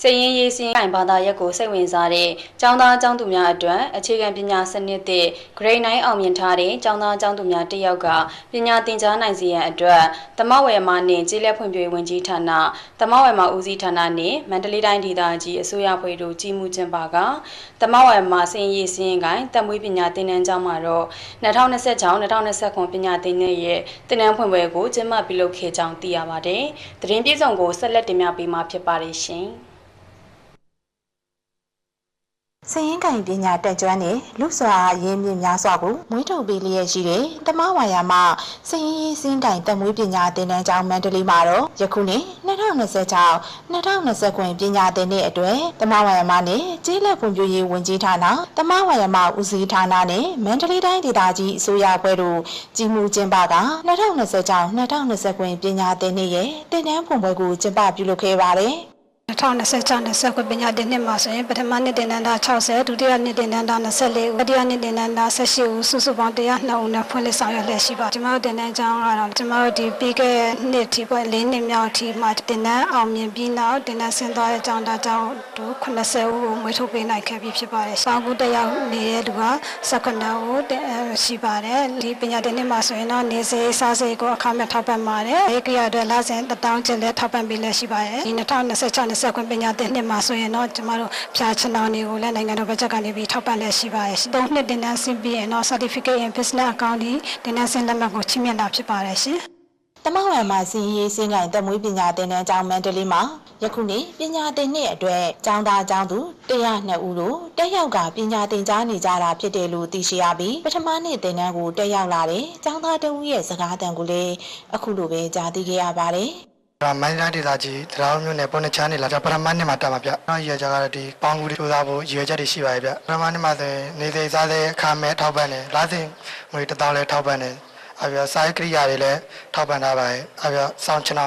စိတ်ရင်းရေးစင်းကိုင်ဘာသာရပ်ကိုစိတ်ဝင်စားတဲ့ကျောင်းသားကျောင်းသူများအတွက်အခြေခံပညာစနစ်သစ် Grade 9အောင်မြင်ထားတဲ့ကျောင်းသားကျောင်းသူများတစ်ယောက်ကပညာသင်ကြားနိုင်စေရန်အတွက်သမဝေမာနှင့်ကျေးလက်ဖွံ့ဖြိုးရေးဝန်ကြီးဌာနသမဝေမာဦးစီးဌာနနှင့်မန္တလေးတိုင်းဒေသကြီးအစိုးရဖွဲ့တို့ကြီးမှုကျင်းပကသမဝေမာစိတ်ရင်းရေးစင်းကိုင်တက်မွေးပညာသင်တန်းကျောင်းမှာတော့2026-2029ပညာသင်နှစ်ရဲ့သင်တန်းဖွင့်ပွဲကိုကျင်းပပြုလုပ်ခဲ့ကြောင်းသိရပါတယ်။သတင်းပြေဆုံးကိုဆက်လက်တင်ပြပေးမှာဖြစ်ပါတယ်ရှင်။စည်ရင်းကင်ပညာတက်ကျွမ်းတဲ့လူစွာရင်းမြစ်များစွာကိုမွေးထုတ်ပေးလျက်ရှိတဲ့တမဝါယာမစည်ရင်းရေးစင်းကင်တက်မွေးပညာသင်တန်းကျောင်းမန္တလေးမှာတော့ယခုနှစ်2026-2029ပညာသင်နှစ်အတွက်တမဝါယာမနဲ့ကျေးလက်ဖွံ့ဖြိုးရေးဝန်ကြီးဌာနတမဝါယာမဦးစီးဌာနနဲ့မန္တလေးတိုင်းဒေသကြီးအစိုးရအဖွဲ့တို့ကြီးမှုကျင်းပက2026-2029ပညာသင်နှစ်ရဲ့သင်တန်းဖွင့်ပွဲကိုကျင်းပပြုလုပ်ခဲ့ပါတယ်။2026ပညာသင်နှစ်မှာဆိုရင်ပထမနှစ်သင်တန်းသား60ဒုတိယနှစ်သင်တန်းသား24ဦးတတိယနှစ်သင်တန်းသား18ဦးစုစုပေါင်း102ဦးနဲ့ဖွင့်လှစ်ဆောင်ရွက်လျက်ရှိပါကျွန်တော်တို့သင်တန်းကျောင်းကတော့ကျွန်တော်တို့ဒီပြီးခဲ့နှစ်ထိပေါ့4နှစ်မြောက်ထိမှာသင်တန်းအောင်မြင်ပြီးနောက်သင်တန်းဆင်းသွားတဲ့ကျောင်းသားကျောင်းတို့80ဦးကိုမွေးထုတ်ပေးနိုင်ခဲ့ပြီးဖြစ်ပါတယ်။ဆောင်းကူတက်ရောက်နေတဲ့လူက19ဦးရှိပါတယ်။ဒီပညာသင်နှစ်မှာဆိုရင်တော့နေစေစားစေကိုအခမဲ့ထောက်ပံ့ပါတယ်။ဧကရအတွက်လစဉ်1000ကျပ်လည်းထောက်ပံ့ပေးလျက်ရှိပါတယ်။ဒီ2026ခွင့်ပညာသင်နှစ်မှာဆိုရင်တော့ကျမတို့ဖြာချနာတွေကိုလည်းနိုင်ငံတော်ဘက်ဂျက်ကနေပြီးထောက်ပံ့လျက်ရှိပါတယ်။3နှစ်တင်တန်းဆင်းပြီးရင်တော့ Certificate in Business Accounting တင်တန်းဆင်းလက်မှတ်ကိုချီးမြှင့်တာဖြစ်ပါတယ်ရှင်။တမဝါမှာစည်ရေးစင်းကင်တက်မွေးပညာသင်တန်းကျောင်းမန္တလေးမှာယခုနှစ်ပညာသင်နှစ်အတွက်ကျောင်းသားကျောင်းသူ102ဦးတို့တက်ရောက်ကပညာသင်ကြားနေကြတာဖြစ်တယ်လို့သိရှိရပြီးပထမနှစ်သင်တန်းကိုတက်ရောက်လာတဲ့ကျောင်းသားတဦးရဲ့စကားသံကိုလည်းအခုလိုပဲကြားသိခဲ့ရပါတယ်။မန္တလေးဒေသကြီးတရားမျိုးနဲ့ပေါ်နေချားနေလာကြပထမနှစ်မှာတက်မှာဗျ။နောက်ရည်ကြကတော့ဒီပေါင်းကူတွေစူးစမ်းဖို့ရည်ချက်တွေရှိပါရဲ့ဗျ။ပထမနှစ်မှာဆိုရင်နေသေးစားသေးအခါမဲ့ထောက်ပံ့တယ်။လစဉ်ငွေ1000လဲထောက်ပံ့တယ်။အပြစာရေးကိရိယာတွေလည်းထောက်ပံ့ထားပါရဲ့။အပြစောင့်ချနာ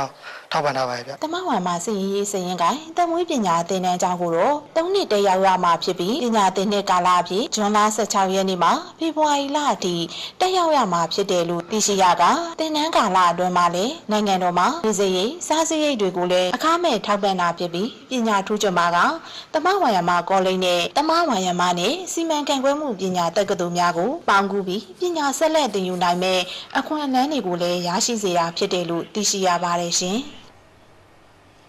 ထောက်ပံ့ထားပါရဲ့ဗျ။တမဝါမှာစည်ရေးစရင်ကတက်မွေးပညာသင်တန်းကျောင်းကိုတော့3နှစ်တည်းရောက်ရမှာဖြစ်ပြီးပညာသင်နှစ်ကာလအဖြစ်ဇွန်လ16ရက်နေ့မှာဖေဖော်ဝါရီလအထိတက်ရောက်ရမှာဖြစ်တယ်လို့သိရှိရကသင်တန်းကာလအတွင်းမှာလည်းနိုင်ငံတော်မှာပြည်စရေးစားစရိတ်တွေကိုလည်းအခမဲ့ထောက်ပံ့တာဖြစ်ပြီးပညာထူးချွန်မှာကတမဝါယမကောလိပ်နဲ့တမဝါယမနဲ့စီမံခန့်ခွဲမှုပညာတက္ကသိုလ်များကိုပေါင်းကူးပြီးပညာဆက်လက်သင်ယူနိုင်မဲ့အခွင့်အလမ်းတွေကိုလည်းရရှိစေတာဖြစ်တယ်လို့သိရှိရပါတယ်ရှင်။